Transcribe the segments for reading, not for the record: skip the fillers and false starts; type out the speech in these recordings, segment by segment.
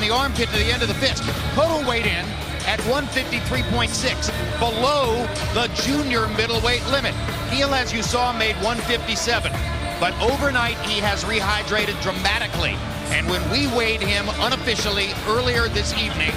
the armpit to the end of the fist. Cotto weighed in at 153.6, below the junior middleweight limit. Gil, as you saw, made 157. But overnight, he has rehydrated dramatically. And when we weighed him unofficially earlier this evening,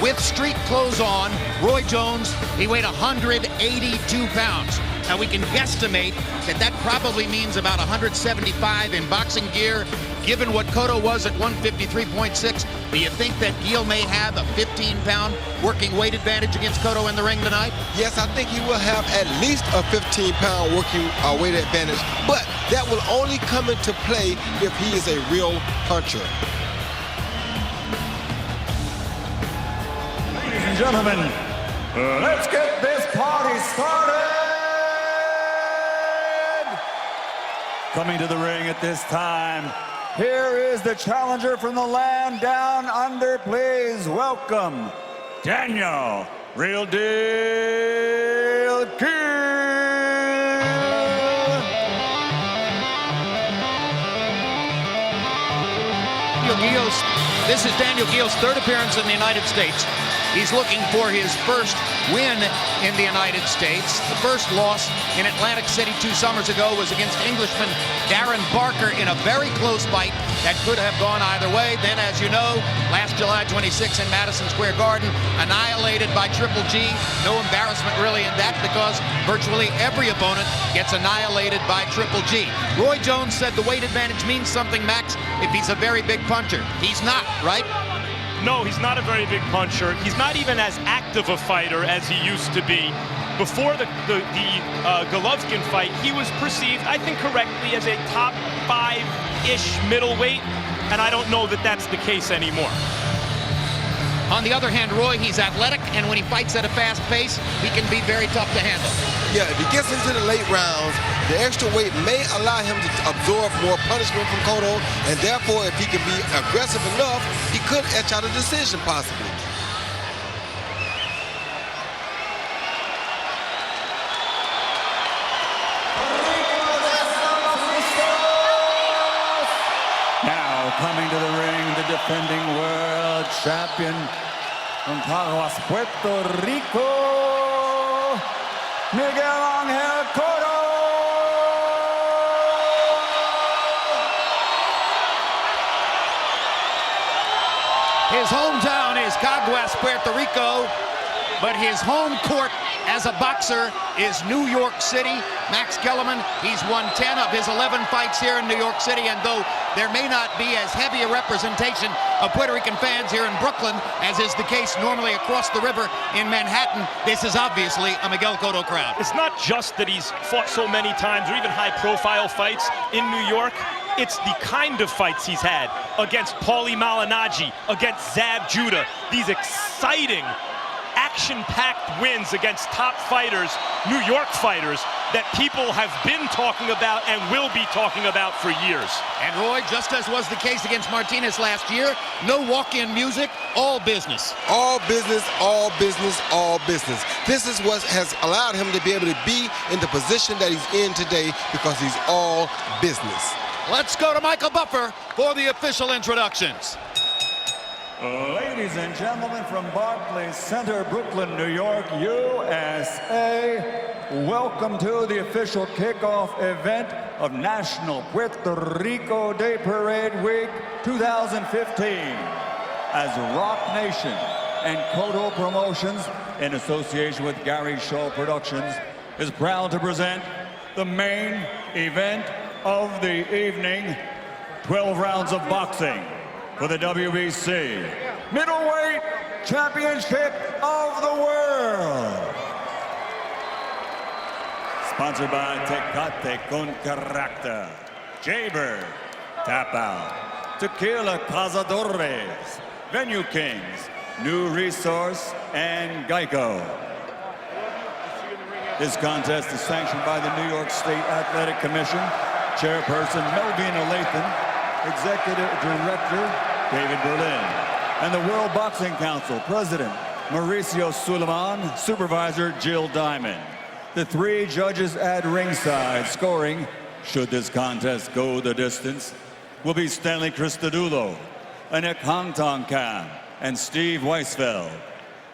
with street clothes on, Roy Jones, he weighed 182 pounds. Now, we can guesstimate that that probably means about 175 in boxing gear. Given what Cotto was at 153.6, do you think that Gil may have a 15-pound working weight advantage against Cotto in the ring tonight? Yes, I think he will have at least a 15-pound working weight advantage, but that will only come into play if he is a real puncher. Ladies and gentlemen, let's get this party started! Coming to the ring at this time, here is the challenger from the land down under. Please welcome Daniel, Real Deal King. This is Daniel Gil's third appearance in the United States. He's looking for his first win in the United States. The first loss in Atlantic City 2 summers ago was against Englishman Darren Barker in a very close fight that could have gone either way. Then, as you know, last July 26 in Madison Square Garden, annihilated by Triple G. No embarrassment really in that, because virtually every opponent gets annihilated by Triple G. Roy Jones said the weight advantage means something, Max, if he's a very big puncher. He's not, right? No, he's not a very big puncher. He's not even as active a fighter as he used to be. Before the Golovkin fight, he was perceived, I think correctly, as a top 5-ish middleweight, and I don't know that that's the case anymore. On the other hand, Roy, he's athletic, and when he fights at a fast pace, he can be very tough to handle. Yeah, if he gets into the late rounds, the extra weight may allow him to absorb more punishment from Cotto, and therefore, if he can be aggressive enough, he could etch out a decision, possibly. Now coming to the ring, the defending world champion from Caguas, Puerto Rico, Miguel Cotto. His hometown is Caguas, Puerto Rico, but his home court as a boxer is New York City. Max Kellerman, he's won 10 of his 11 fights here in New York City, and though there may not be as heavy a representation of Puerto Rican fans here in Brooklyn, as is the case normally across the river in Manhattan, this is obviously a Miguel Cotto crowd. It's not just that he's fought so many times, or even high-profile fights in New York. It's the kind of fights he's had against Paulie Malignaggi, against Zab Judah. These exciting, action-packed wins against top fighters, New York fighters, that people have been talking about and will be talking about for years. And Roy, just as was the case against Martinez last year, no walk-in music, all business. All business, all business, all business. This is what has allowed him to be able to be in the position that he's in today, because he's all business. Let's go to Michael Buffer for the official introductions. Ladies and gentlemen, from Barclays Center, Brooklyn, New York, USA, welcome to the official kickoff event of National Puerto Rico Day Parade Week 2015. As Rock Nation and Cotto Promotions, in association with Gary Shaw Productions, is proud to present the main event of the evening, 12 rounds of boxing for the WBC Middleweight Championship of the World. Sponsored by Tecate con Character, Jaybird, Tap Out, Tequila Cazadores, Venue Kings, New Resource, and Geico. This contest is sanctioned by the New York State Athletic Commission, Chairperson Melvina Lathan, Executive Director David Berlin, and the World Boxing Council President Mauricio Suleiman, Supervisor Jill Diamond. The 3 judges at ringside scoring, should this contest go the distance, will be Stanley Cristodulo, Anik Hangtongkan, and Steve Weisfeld.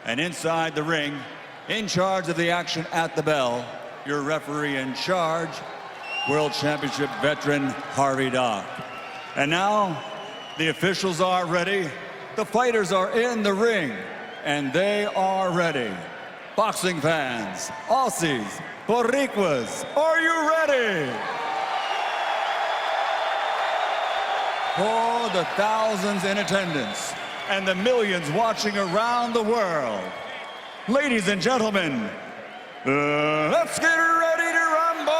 And inside the ring, in charge of the action at the bell, your referee in charge, World Championship veteran Harvey Dock. And now, the officials are ready, the fighters are in the ring, and they are ready. Boxing fans, Aussies, Boricuas, are you ready? For the thousands in attendance and the millions watching around the world, ladies and gentlemen, let's get ready to rumble!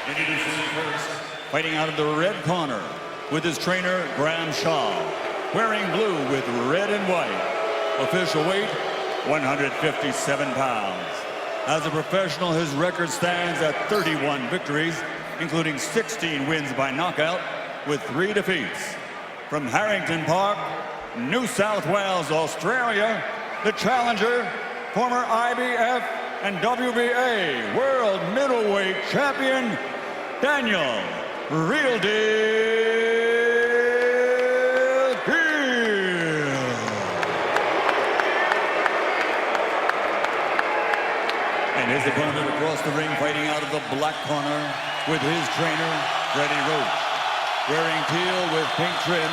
Introducing first, fighting out of the red corner with his trainer, Graham Shaw, wearing blue with red and white. Official weight, 157 pounds. As a professional, his record stands at 31 victories, including 16 wins by knockout with 3 defeats. From Harrington Park, New South Wales, Australia, the challenger, former IBF and WBA World Middleweight Champion, Дэниel Real Deal Gill. And his opponent across the ring, fighting out of the black corner with his trainer, Freddie Roach. Wearing teal with pink trim,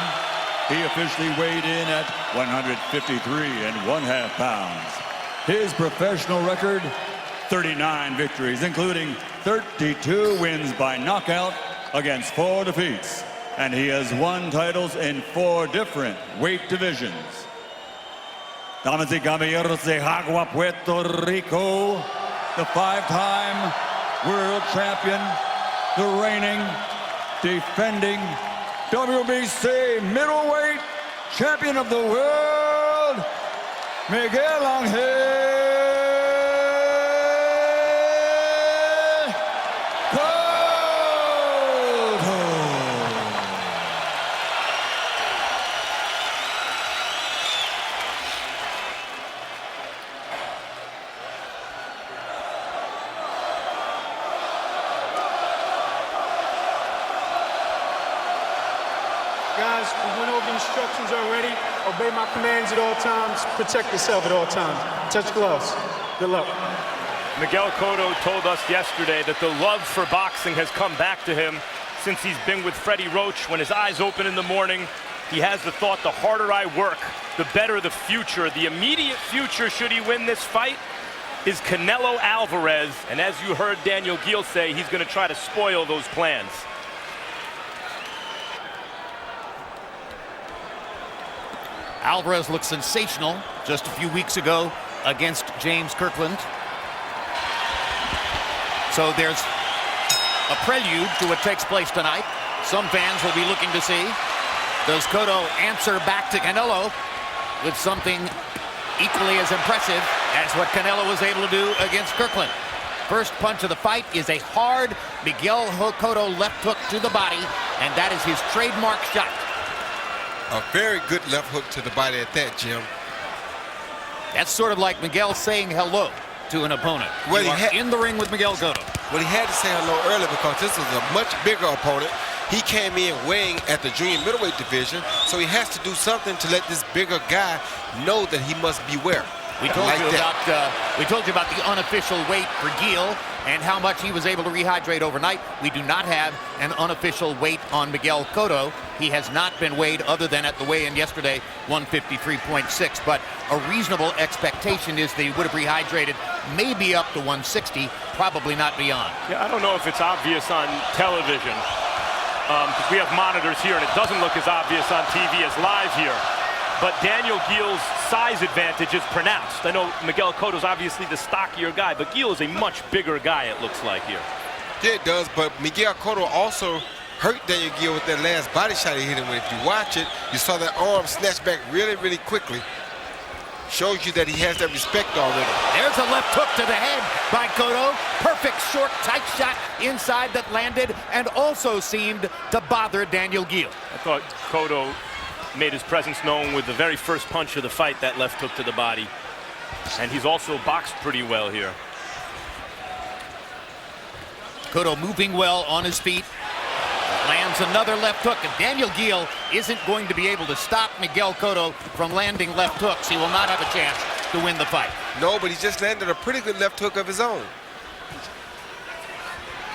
he officially weighed in at 153.5 pounds. His professional record, 39 victories, including 32 wins by knockout against 4 defeats. And he has won titles in 4 different weight divisions. Damas y caballeros de Agua, Puerto Rico, the 5-time world champion, the reigning, defending WBC middleweight champion of the world, Miguel Angel Cotto. Guys, we went over instructions already. Obey my commands at all times. Protect yourself at all times. Touch gloves. Good luck. Miguel Cotto told us yesterday that the love for boxing has come back to him since he's been with Freddie Roach. When his eyes open in the morning, he has the thought, the harder I work, the better the future. The immediate future, should he win this fight, is Canelo Alvarez. And as you heard Daniel Gill say, he's going to try to spoil those plans. Alvarez looked sensational just a few weeks ago against James Kirkland. So there's a prelude to what takes place tonight. Some fans will be looking to see, does Cotto answer back to Canelo with something equally as impressive as what Canelo was able to do against Kirkland? First punch of the fight is a hard Miguel Cotto left hook to the body, and that is his trademark shot. A very good left hook to the body at that, Jim. That's sort of like Miguel saying hello to an opponent. Well, you are in the ring with Miguel Cotto. Well, he had to say hello early because this was a much bigger opponent. He came in weighing at the junior middleweight division, so he has to do something to let this bigger guy know that he must beware. We told you about the unofficial weight for Gill and how much he was able to rehydrate overnight. We do not have an unofficial weight on Miguel Cotto. He has not been weighed other than at the weigh-in yesterday, 153.6. But a reasonable expectation is that he would have rehydrated maybe up to 160, probably not beyond. Yeah, I don't know if it's obvious on television, because we have monitors here and it doesn't look as obvious on TV as live here. But Daniel Gill's size advantage is pronounced. I know Miguel Cotto's obviously the stockier guy, but Gill is a much bigger guy, it looks like here. Yeah, it does, but Miguel Cotto also hurt Daniel Gill with that last body shot he hit him with. If you watch it, you saw that arm snatch back really, really quickly. Shows you that he has that respect already. There's a left hook to the head by Cotto. Perfect short, tight shot inside that landed and also seemed to bother Daniel Gill. I thought Cotto made his presence known with the very first punch of the fight, that left hook to the body. And he's also boxed pretty well here. Cotto moving well on his feet. Lands another left hook, and Daniel Miguel isn't going to be able to stop Miguel Cotto from landing left hooks. He will not have a chance to win the fight. No, but he just landed a pretty good left hook of his own.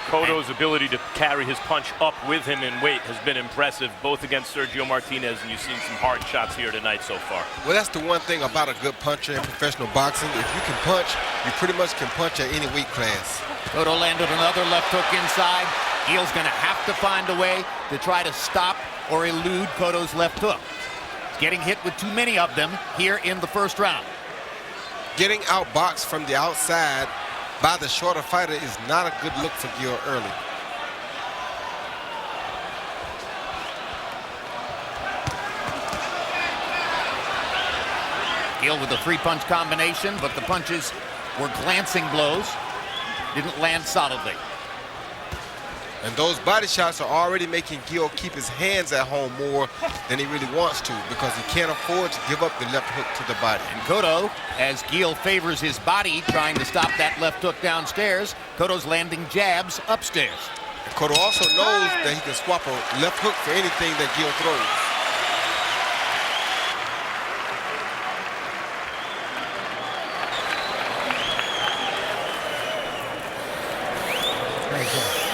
Cotto's ability to carry his punch up with him in weight has been impressive, both against Sergio Martinez, and you've seen some hard shots here tonight so far. Well, that's the one thing about a good puncher in professional boxing. If you can punch, you pretty much can punch at any weight class. Cotto landed another left hook inside. Miguel's going to have to find a way to try to stop or elude Cotto's left hook. He's getting hit with too many of them here in the first round. Getting outboxed from the outside by the shorter fighter is not a good look for Miguel early. Miguel with a three-punch combination, but the punches were glancing blows. Didn't land solidly. And those body shots are already making Miguel keep his hands at home more than he really wants to, because he can't afford to give up the left hook to the body. And Cotto, as Miguel favors his body, trying to stop that left hook downstairs, Cotto's landing jabs upstairs. And Cotto also knows that he can swap a left hook for anything that Miguel throws.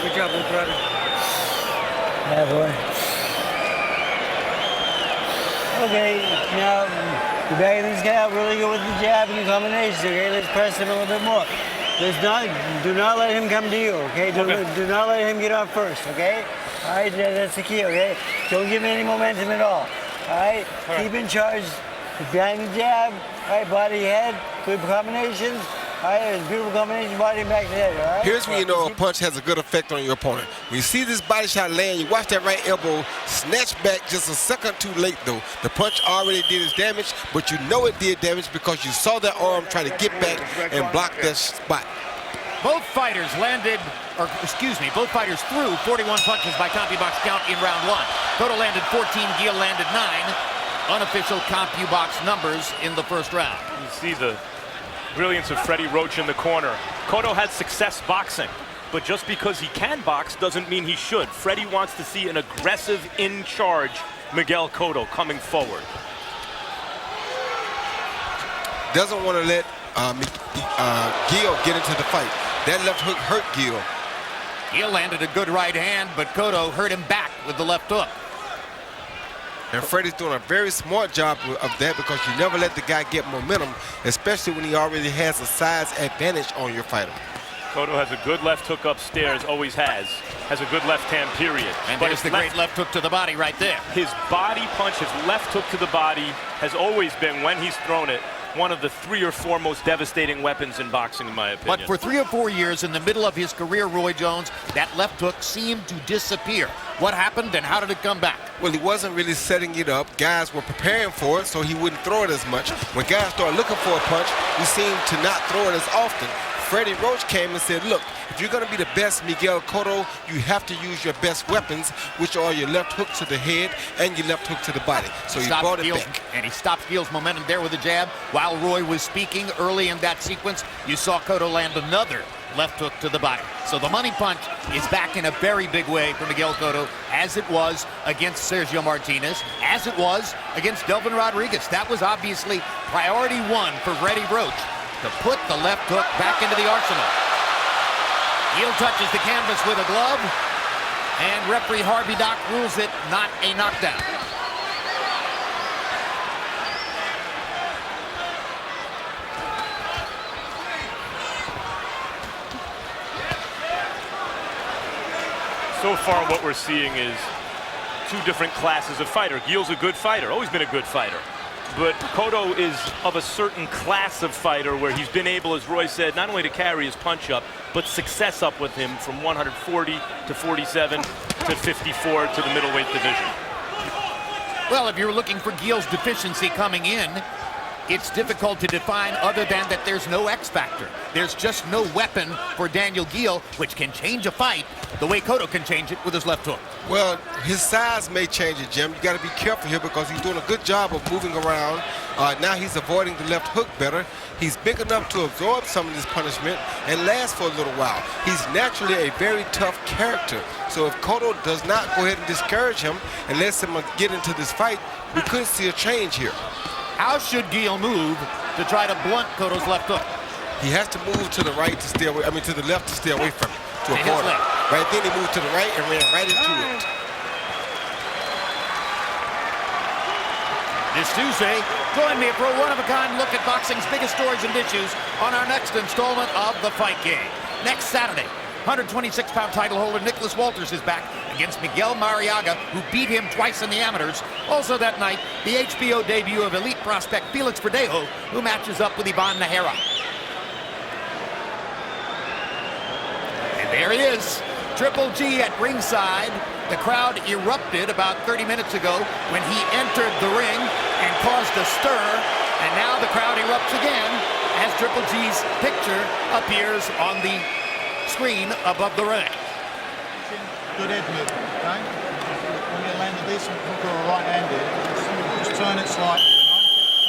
Good job, little brother. Yeah, boy. Okay, now the back of this guy really good with the jab and the combinations. Okay, let's press him a little bit more. Do not let him come to you. Okay, do not let him get off first. Okay, all right, that's the key. Okay, don't give him any momentum at all. All right, keep in charge. Behind the jab. All right, body head, good combinations. All right, beautiful combination, body and back to head, all right? Here's when you know a punch has a good effect on your opponent. When you see this body shot land, you watch that right elbow snatch back just a second too late, though. The punch already did its damage, but you know it did damage because you saw that arm try to get back and block that spot. Both fighters both fighters threw 41 punches by CompuBox count in round one. Cotto landed 14, Miguel landed 9. Unofficial CompuBox numbers in the first round. You see the brilliance of Freddie Roach in the corner. Cotto had success boxing, but just because he can box doesn't mean he should. Freddie wants to see an aggressive, in-charge Miguel Cotto coming forward. Doesn't want to let Miguel get into the fight. That left hook hurt Miguel. Miguel landed a good right hand, but Cotto hurt him back with the left hook. And Freddie's doing a very smart job of that, because you never let the guy get momentum, especially when he already has a size advantage on your fighter. Cotto has a good left hook upstairs, always has a good left hand, period. And there's the great left hook to the body right there. His body punch, his left hook to the body, has always been, when he's thrown it, one of the 3 or 4 most devastating weapons in boxing, in my opinion. But for 3 or 4 years in the middle of his career, Roy Jones, that left hook seemed to disappear. What happened and how did it come back? Well, he wasn't really setting it up. Guys were preparing for it, so he wouldn't throw it as much. When guys started looking for a punch, he seemed to not throw it as often. Freddie Roach came and said, look, if you're going to be the best Miguel Cotto, you have to use your best weapons, which are your left hook to the head and your left hook to the body. So he brought it back. And he stopped Miguel's momentum there with a jab. While Roy was speaking early in that sequence, you saw Cotto land another left hook to the body. So the money punch is back in a very big way for Miguel Cotto, as it was against Sergio Martinez, as it was against Delvin Rodriguez. That was obviously priority one for Freddie Roach, to put the left hook back into the arsenal. Miguel touches the canvas with a glove, and referee Harvey Dock rules it not a knockdown. So far what we're seeing is 2 different classes of fighter. Miguel's a good fighter, always been a good fighter. But Cotto is of a certain class of fighter where he's been able, as Roy said, not only to carry his punch up, but success up with him from 140 to 47 to 54 to the middleweight division. Well, if you're looking for Miguel's deficiency coming in, it's difficult to define other than that there's no X factor. There's just no weapon for Daniel Miguel, which can change a fight the way Cotto can change it with his left hook. Well, his size may change it, Jim. You got to be careful here because he's doing a good job of moving around. Now he's avoiding the left hook better. He's big enough to absorb some of this punishment and last for a little while. He's naturally a very tough character. So if Cotto does not go ahead and discourage him and lets him get into this fight, we could see a change here. How should Miguel move to try to blunt Cotto's left hook? He has to move to the right to stay away, to the left to stay away from it, to avoid it. Right then he moved to the right and ran right into it. This Tuesday, join me for a one-of-a-kind look at boxing's biggest stories and issues on our next installment of The Fight Game. Next Saturday, 126-pound title holder Nicholas Walters is back against Miguel Mariaga, who beat him twice in the amateurs. Also that night, the HBO debut of elite prospect Felix Verdejo, who matches up with Ivan Najera. And there he is, Triple G at ringside. The crowd erupted about 30 minutes ago when he entered the ring and caused a stir. And now the crowd erupts again as Triple G's picture appears on the screen above the ring. Good head movement, okay? When you land a decent hook or a right-handed, just turn it slightly,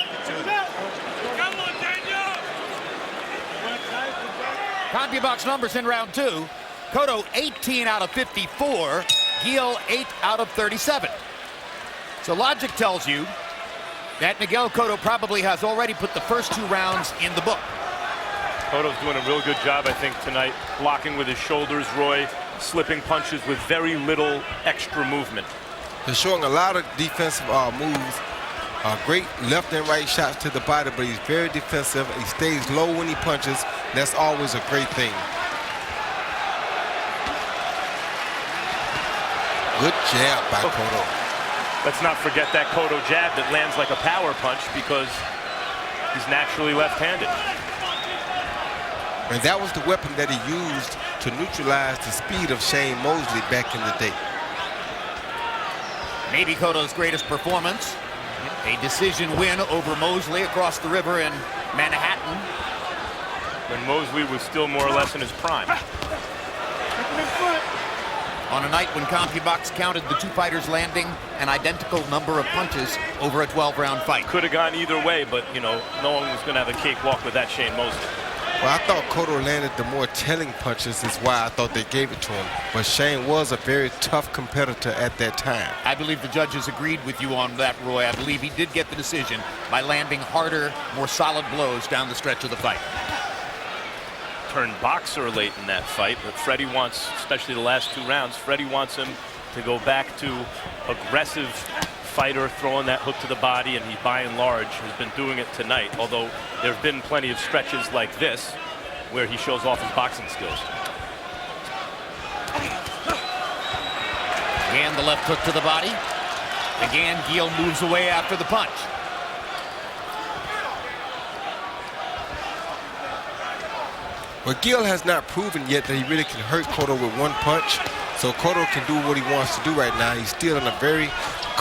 take it to it. Come on, Daniel! CompuBox numbers in round two. Cotto 18 out of 54, Miguel 8 out of 37. So logic tells you that Miguel Cotto probably has already put the first two rounds in the book. Cotto's doing a real good job, I think, tonight, blocking with his shoulders, Roy, slipping punches with very little extra movement. He's showing a lot of defensive moves, great left and right shots to the body, but he's very defensive. He stays low when he punches. That's always a great thing. Good jab by Cotto. Let's not forget that Cotto jab that lands like a power punch because he's naturally left-handed. And that was the weapon that he used to neutralize the speed of Shane Mosley back in the day. Maybe Cotto's greatest performance, a decision win over Mosley across the river in Manhattan. When Mosley was still more or less in his prime. On a night when CompuBox counted the two fighters landing an identical number of punches over a 12-round fight. Could have gone either way, but, you know, no one was going to have a cakewalk with that Shane Mosley. Well, I thought Cotto landed the more telling punches. Is why I thought they gave it to him. But Shane was a very tough competitor at that time. I believe the judges agreed with you on that, Roy. I believe he did get the decision by landing harder, more solid blows down the stretch of the fight. Turned boxer late in that fight, but Freddie wants, especially the last two rounds, Freddie wants him to go back to aggressive fighter, throwing that hook to the body, and he, by and large, has been doing it tonight, although there have been plenty of stretches like this where he shows off his boxing skills. Again, the left hook to the body. Again, Miguel moves away after the punch. But Miguel has not proven yet that he really can hurt Cotto with one punch. So Cotto can do what he wants to do right now. He's still in a very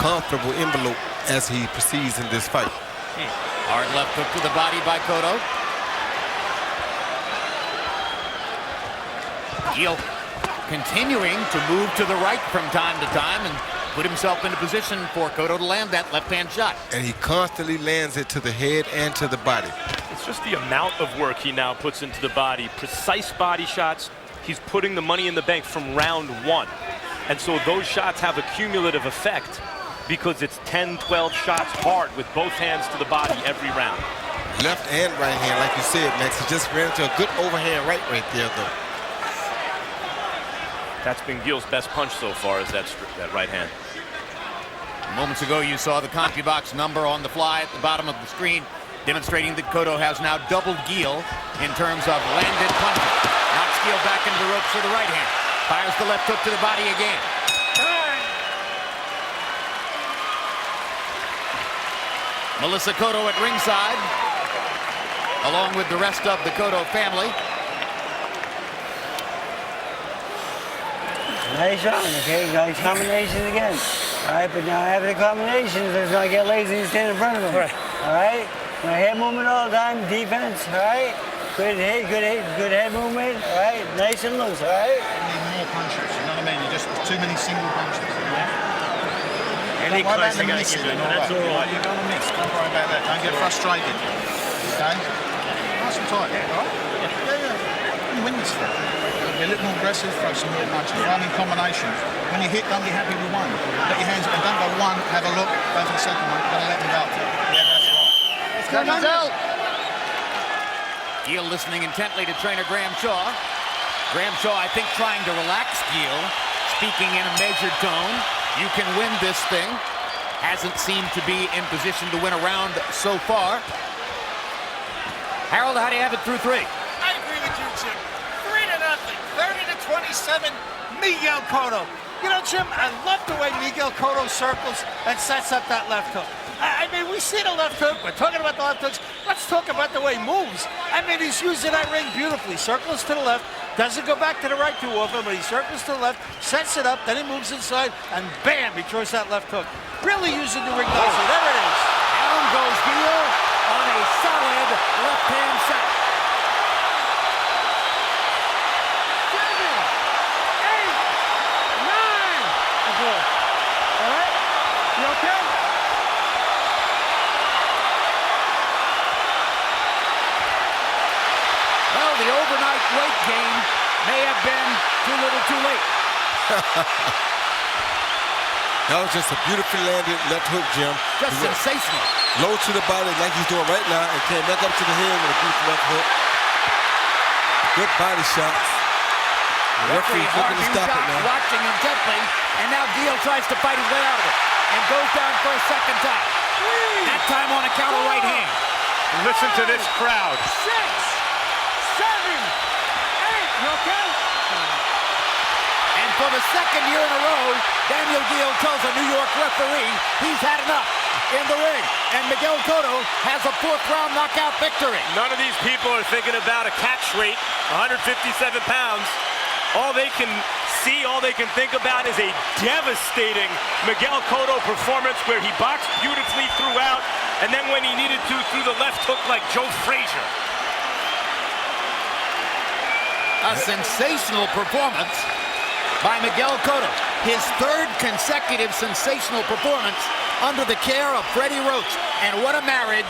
comfortable envelope as he proceeds in this fight. Hard left hook to the body by Cotto. Miguel continuing to move to the right from time to time and put himself in a position for Cotto to land that left-hand shot. And he constantly lands it to the head and to the body. It's just the amount of work he now puts into the body. Precise body shots. He's putting the money in the bank from round one. And so those shots have a cumulative effect because it's 10, 12 shots hard with both hands to the body every round. Left and right hand, like you said, Max. He just ran into a good overhand right there, though. That's been Miguel's best punch so far, is that right hand. Moments ago, you saw the CompuBox number on the fly at the bottom of the screen, demonstrating that Cotto has now doubled Miguel in terms of landed punches. Knocks Miguel back into the ropes for the right hand. Fires the left hook to the body again. Melissa Cotto at ringside, along with the rest of the Cotto family. Nice shot, okay? Nice combinations again. All right, but now after the combinations, let's not get lazy and stand in front of him. All right? My head movement all the time, defense, all right? Good head movement, all right? Nice and loose, all right? You need more punches, you know what I mean? You just too many single punches. Any Don't worry about close, I the gotta missing give it. and all That's that. all right. You're going to miss. Don't worry about that. Don't get frustrated. Okay? Nice and tight. All right? Yeah. You win this fight. Be a little more aggressive, throw some more punches, throw them in combinations. When you hit, don't be happy with one. Let your hands, and don't go one, have a look, go for the second one. You've got to let them go. Yeah, that's right. Gill listening intently to trainer Graham Shaw. Graham Shaw, I think, trying to relax Gill, speaking in a measured tone. You can win this thing. Hasn't seemed to be in position to win a round so far. Harold, how do you have it through 3? I agree with you, Jim. 3-0, 30-27, Miguel Cotto. You know, Jim, I love the way Miguel Cotto circles and sets up that left hook. I mean, we see the left hook. We're talking about the left hooks. Let's talk about the way he moves. I mean, he's using that ring beautifully. Circles to the left. Doesn't go back to the right too often, but he circles to the left, sets it up, then he moves inside, and bam, he throws that left hook. Really using the ring nicely. There it is. Down goes Gill on a solid left-hand shot. 7, 8, 9. All right? You okay? Well, the overnight weight gain may have been too little too late. That was just a beautifully landed left hook, Jim. Just sensational. Low to the body like he's doing right now and came back up to the head with a beautiful left hook. Good body shots. The referee's looking to stop it now. Watching intently, and now Gill tries to fight his way out of it and goes down for a second time. That time on a counter right hand. Listen to this crowd. 6, 7, 8. You okay? And for the second year in a row, Daniel Gill tells a New York referee he's had enough in the ring. And Miguel Cotto has a 4th-round knockout victory. None of these people are thinking about a catch weight, 157 pounds. All they can see, all they can think about is a devastating Miguel Cotto performance where he boxed beautifully throughout, and then when he needed to, threw the left hook like Joe Frazier. A sensational performance by Miguel Cotto. His 3rd consecutive sensational performance under the care of Freddie Roach. And what a marriage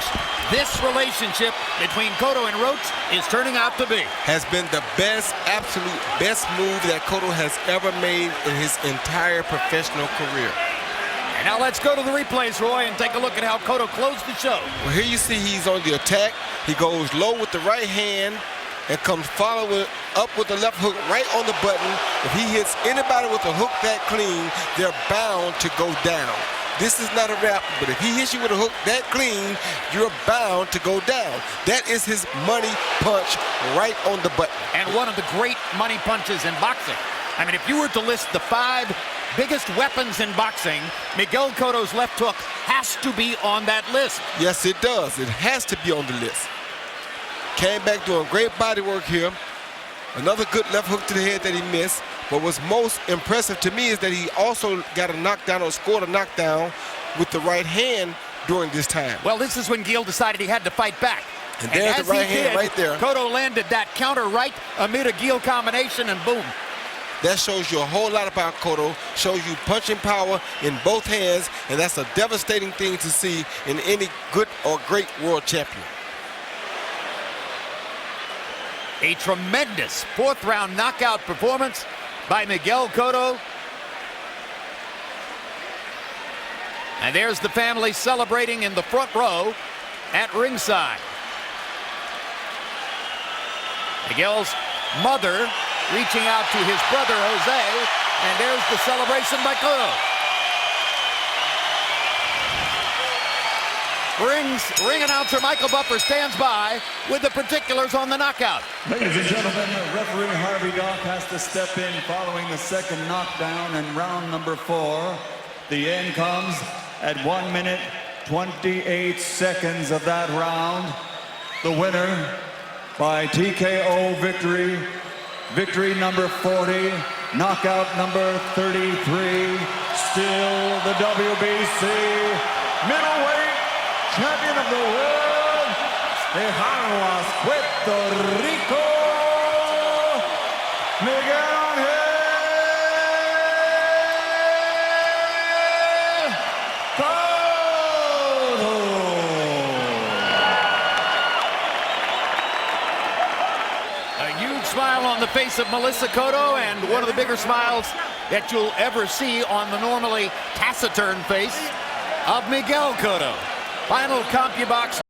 this relationship between Cotto and Roach is turning out to be. Has been the best, absolute best move that Cotto has ever made in his entire professional career. And now let's go to the replays, Roy, and take a look at how Cotto closed the show. Well, here you see he's on the attack. He goes low with the right hand and comes following up with the left hook right on the button. If he hits anybody with a hook that clean, they're bound to go down. This is not a wrap, but if he hits you with a hook that clean, you're bound to go down. That is his money punch right on the button. And one of the great money punches in boxing. I mean, if you were to list the 5 biggest weapons in boxing, Miguel Cotto's left hook has to be on that list. Yes, it does. It has to be on the list. Came back doing great body work here. Another good left hook to the head that he missed. But what's most impressive to me is that he also got a knockdown or scored a knockdown with the right hand during this time. Well, this is when Gill decided he had to fight back. And there's the right hand right there. Cotto landed that counter right amid a Gill combination, and boom. That shows you a whole lot about Cotto, shows you punching power in both hands, and that's a devastating thing to see in any good or great world champion. A tremendous 4th-round knockout performance by Miguel Cotto. And there's the family celebrating in the front row at ringside. Miguel's mother reaching out to his brother, Jose, and there's the celebration by Cotto. Ring announcer Michael Buffer stands by with the particulars on the knockout. Ladies and gentlemen, referee Harvey Dock has to step in following the 2nd knockdown in round number 4. The end comes at 1 minute, 28 seconds of that round. The winner by TKO victory, victory number 40, knockout number 33, still the WBC middleweight champion of the world, Tejanos, Puerto Rico, Miguel. Smile on the face of Melissa Cotto, and one of the bigger smiles that you'll ever see on the normally taciturn face of Miguel Cotto. Final CompuBox